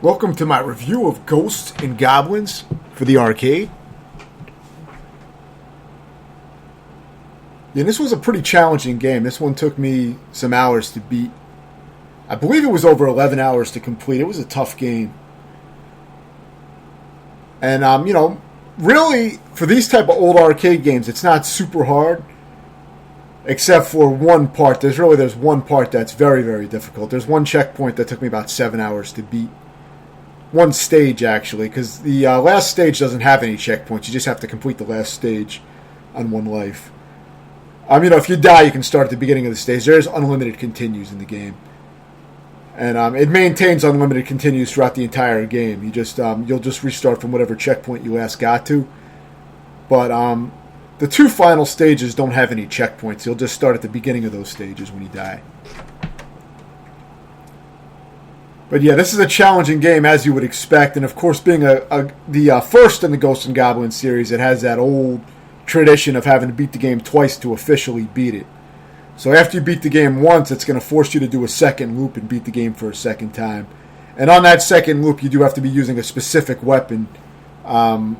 Welcome to my review of Ghosts and Goblins for the arcade. Yeah, this was a pretty challenging game. This one took me some hours to beat. I believe it was over 11 hours to complete. It was a tough game. And, really, for these type of old arcade games, it's not super hard. Except for one part. There's one part that's very, very difficult. There's one checkpoint that took me about 7 hours to beat. One stage, actually, because the last stage doesn't have any checkpoints. You just have to complete the last stage on one life. If you die, you can start at the beginning of the stage. There's unlimited continues in the game. And it maintains unlimited continues throughout the entire game. You'll just restart from whatever checkpoint you last got to. But the two final stages don't have any checkpoints. You'll just start at the beginning of those stages when you die. But yeah, this is a challenging game, as you would expect. And of course, being the first in the Ghosts and Goblins series, it has that old tradition of having to beat the game twice to officially beat it. So after you beat the game once, it's going to force you to do a second loop and beat the game for a second time. And on that second loop, you do have to be using a specific weapon on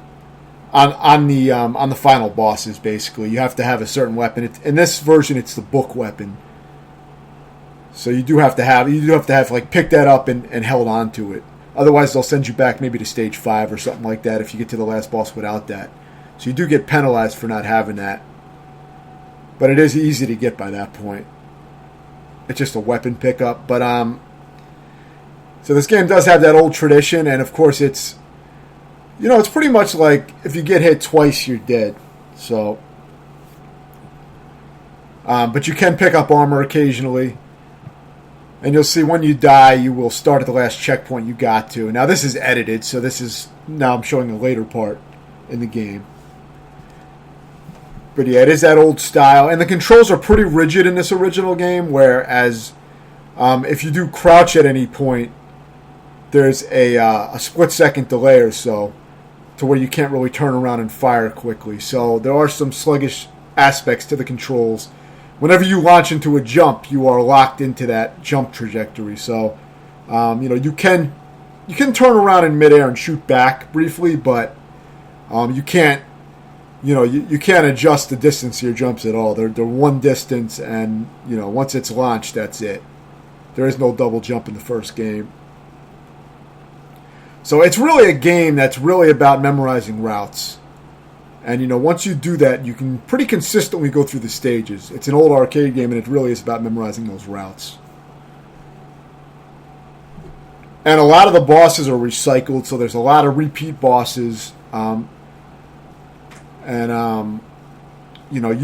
the final bosses. Basically, you have to have a certain weapon. In this version, it's the book weapon. So you do have to have like pick that up and held on to it. Otherwise, they'll send you back maybe to stage 5 or something like that if you get to the last boss without that. So you do get penalized for not having that. But it is easy to get by that point. It's just a weapon pickup. But so this game does have that old tradition, and of course it's pretty much like if you get hit twice, you're dead. So, but you can pick up armor occasionally. And you'll see when you die, you will start at the last checkpoint you got to. Now this is edited, so now I'm showing a later part in the game. But yeah, it is that old style. And the controls are pretty rigid in this original game, whereas if you do crouch at any point, there's a split-second delay or so to where you can't really turn around and fire quickly. So there are some sluggish aspects to the controls. Whenever you launch into a jump, you are locked into that jump trajectory. So, you can turn around in midair and shoot back briefly, but you can't, you can't adjust the distance to your jumps at all. They're one distance, and once it's launched, that's it. There is no double jump in the first game. So it's really a game that's really about memorizing routes. And, once you do that, you can pretty consistently go through the stages. It's an old arcade game, and it really is about memorizing those routes. And a lot of the bosses are recycled, so there's a lot of repeat bosses. You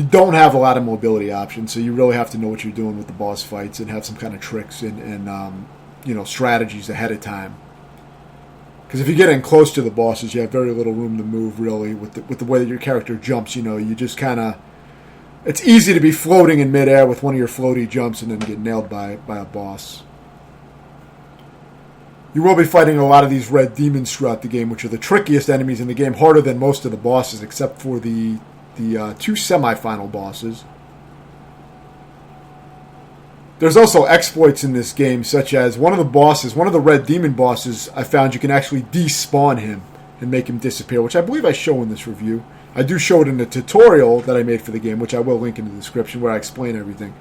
don't have a lot of mobility options, so you really have to know what you're doing with the boss fights and have some kind of tricks and strategies ahead of time. Because if you get in close to the bosses, you have very little room to move, really, with the way that your character jumps. You just kind of... It's easy to be floating in midair with one of your floaty jumps and then get nailed by a boss. You will be fighting a lot of these red demons throughout the game, which are the trickiest enemies in the game, harder than most of the bosses, except for the two semi-final bosses. There's also exploits in this game, such as one of the red demon bosses, I found you can actually despawn him and make him disappear, which I believe I show in this review. I do show it in the tutorial that I made for the game, which I will link in the description where I explain everything.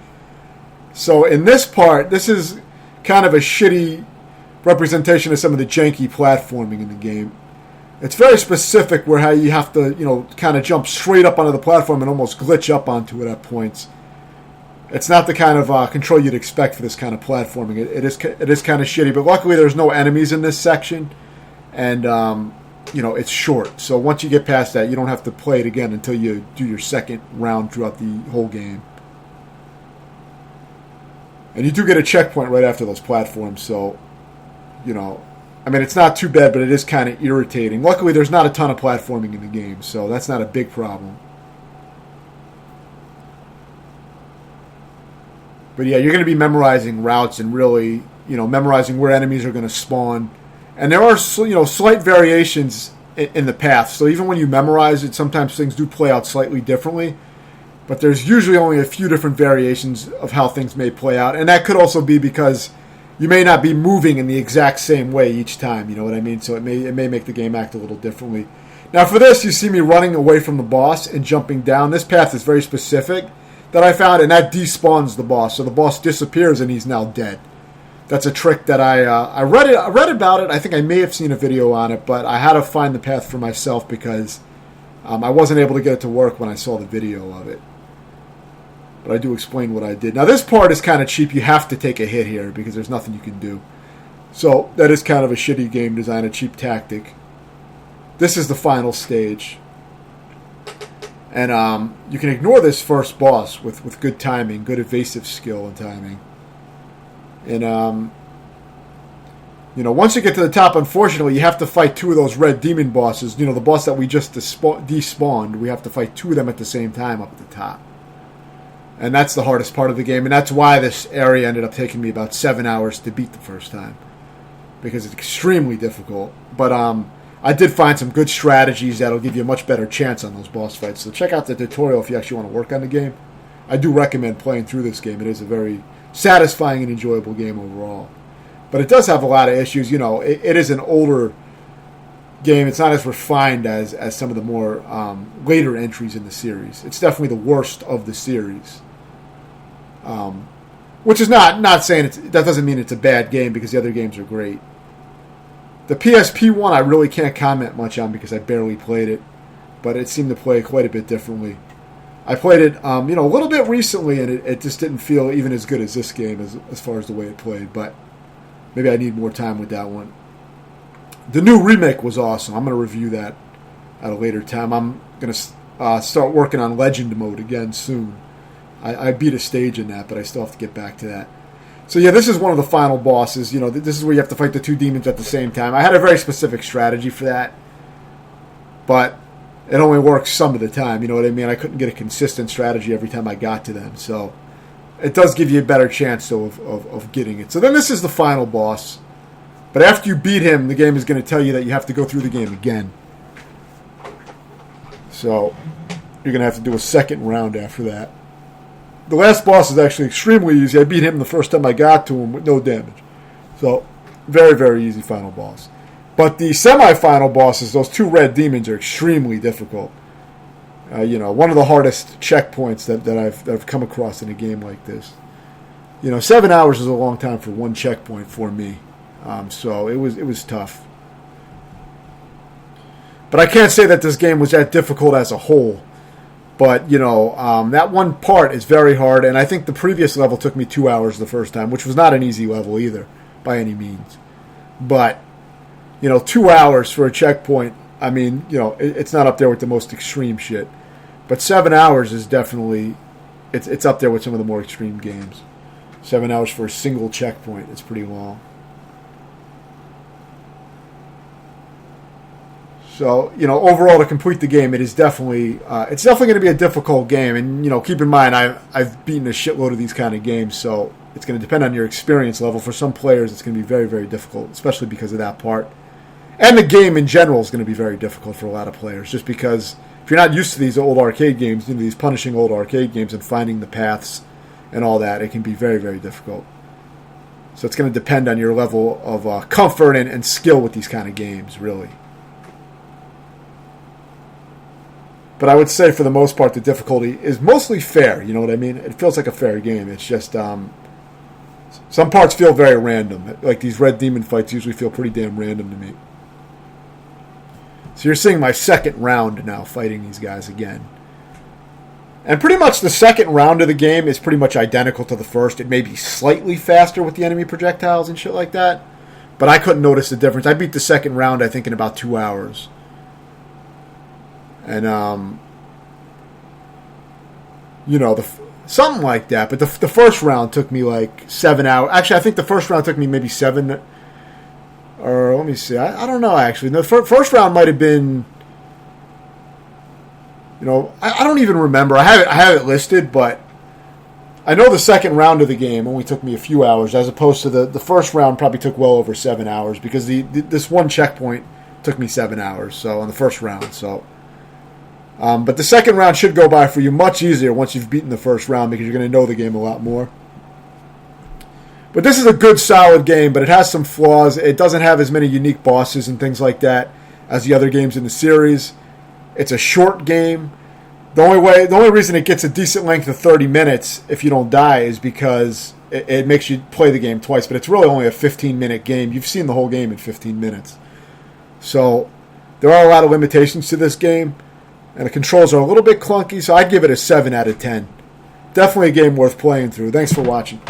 So in this part, this is kind of a shitty representation of some of the janky platforming in the game. It's very specific where how you have to, kind of jump straight up onto the platform and almost glitch up onto it at points. It's not the kind of control you'd expect for this kind of platforming. It is kind of shitty, but luckily there's no enemies in this section, and it's short. So once you get past that, you don't have to play it again until you do your second round throughout the whole game. And you do get a checkpoint right after those platforms, so it's not too bad, but it is kind of irritating. Luckily, there's not a ton of platforming in the game, so that's not a big problem. But yeah, you're going to be memorizing routes and really, memorizing where enemies are going to spawn. And there are, slight variations in the path. So even when you memorize it, sometimes things do play out slightly differently. But there's usually only a few different variations of how things may play out. And that could also be because you may not be moving in the exact same way each time. You know what I mean? So it may make the game act a little differently. Now for this, you see me running away from the boss and jumping down. This path is very specific that I found, and that despawns the boss. So the boss disappears and he's now dead. That's a trick that I read about it. I think I may have seen a video on it, but I had to find the path for myself because I wasn't able to get it to work when I saw the video of it. But I do explain what I did. Now this part is kind of cheap. You have to take a hit here because there's nothing you can do. So that is kind of a shitty game design, a cheap tactic. This is the final stage. And you can ignore this first boss with good timing, good evasive skill and timing. And, once you get to the top, unfortunately, you have to fight two of those red demon bosses. The boss that we just despawned, we have to fight two of them at the same time up at the top. And that's the hardest part of the game. And that's why this area ended up taking me about 7 hours to beat the first time. Because it's extremely difficult. But I did find some good strategies that'll give you a much better chance on those boss fights. So check out the tutorial if you actually want to work on the game. I do recommend playing through this game. It is a very satisfying and enjoyable game overall. But it does have a lot of issues. It is an older game. It's not as refined as some of the more later entries in the series. It's definitely the worst of the series. Which is not saying that doesn't mean it's a bad game because the other games are great. The PSP one I really can't comment much on because I barely played it, but it seemed to play quite a bit differently. I played it, a little bit recently, and it just didn't feel even as good as this game as far as the way it played. But maybe I need more time with that one. The new remake was awesome. I'm going to review that at a later time. I'm going to start working on Legend mode again soon. I beat a stage in that, but I still have to get back to that. So yeah, this is one of the final bosses. This is where you have to fight the two demons at the same time. I had a very specific strategy for that, but it only works some of the time. You know what I mean? I couldn't get a consistent strategy every time I got to them. So it does give you a better chance, though, of getting it. So then this is the final boss. But after you beat him, the game is going to tell you that you have to go through the game again. So you're going to have to do a second round after that. The last boss is actually extremely easy. I beat him the first time I got to him with no damage. So very, very easy final boss. But the semi-final bosses, those two red demons, are extremely difficult. One of the hardest checkpoints that I've come across in a game like this. 7 hours is a long time for one checkpoint for me. So it was tough. But I can't say that this game was that difficult as a whole. But, that one part is very hard, and I think the previous level took me 2 hours the first time, which was not an easy level either, by any means. But, 2 hours for a checkpoint, I mean, it's not up there with the most extreme shit. But 7 hours is definitely, it's up there with some of the more extreme games. 7 hours for a single checkpoint, it's pretty long. So, overall, to complete the game, it's definitely going to be a difficult game. And, keep in mind, I've beaten a shitload of these kind of games, so it's going to depend on your experience level. For some players, it's going to be very, very difficult, especially because of that part. And the game in general is going to be very difficult for a lot of players, just because if you're not used to these old arcade games, these punishing old arcade games and finding the paths and all that, it can be very, very difficult. So it's going to depend on your level of comfort and skill with these kind of games, really. But I would say, for the most part, the difficulty is mostly fair. You know what I mean? It feels like a fair game. It's just some parts feel very random. Like these red demon fights usually feel pretty damn random to me. So you're seeing my second round now, fighting these guys again. And pretty much the second round of the game is pretty much identical to the first. It may be slightly faster with the enemy projectiles and shit like that, but I couldn't notice the difference. I beat the second round, I think, in about 2 hours. And, something like that. But the first round took me like 7 hours. Actually, I think the first round took me maybe 7. Or let me see. I don't know, actually. The first round might have been, I don't even remember. I have it listed, but I know the second round of the game only took me a few hours, as opposed to the first round probably took well over 7 hours, because this one checkpoint took me 7 hours. So on the first round, so. But the second round should go by for you much easier once you've beaten the first round, because you're going to know the game a lot more. But this is a good, solid game, but it has some flaws. It doesn't have as many unique bosses and things like that as the other games in the series. It's a short game. The only reason it gets a decent length of 30 minutes if you don't die is because it makes you play the game twice. But it's really only a 15-minute game. You've seen the whole game in 15 minutes. So there are a lot of limitations to this game, and the controls are a little bit clunky, so I'd give it a 7 out of 10. Definitely a game worth playing through. Thanks for watching.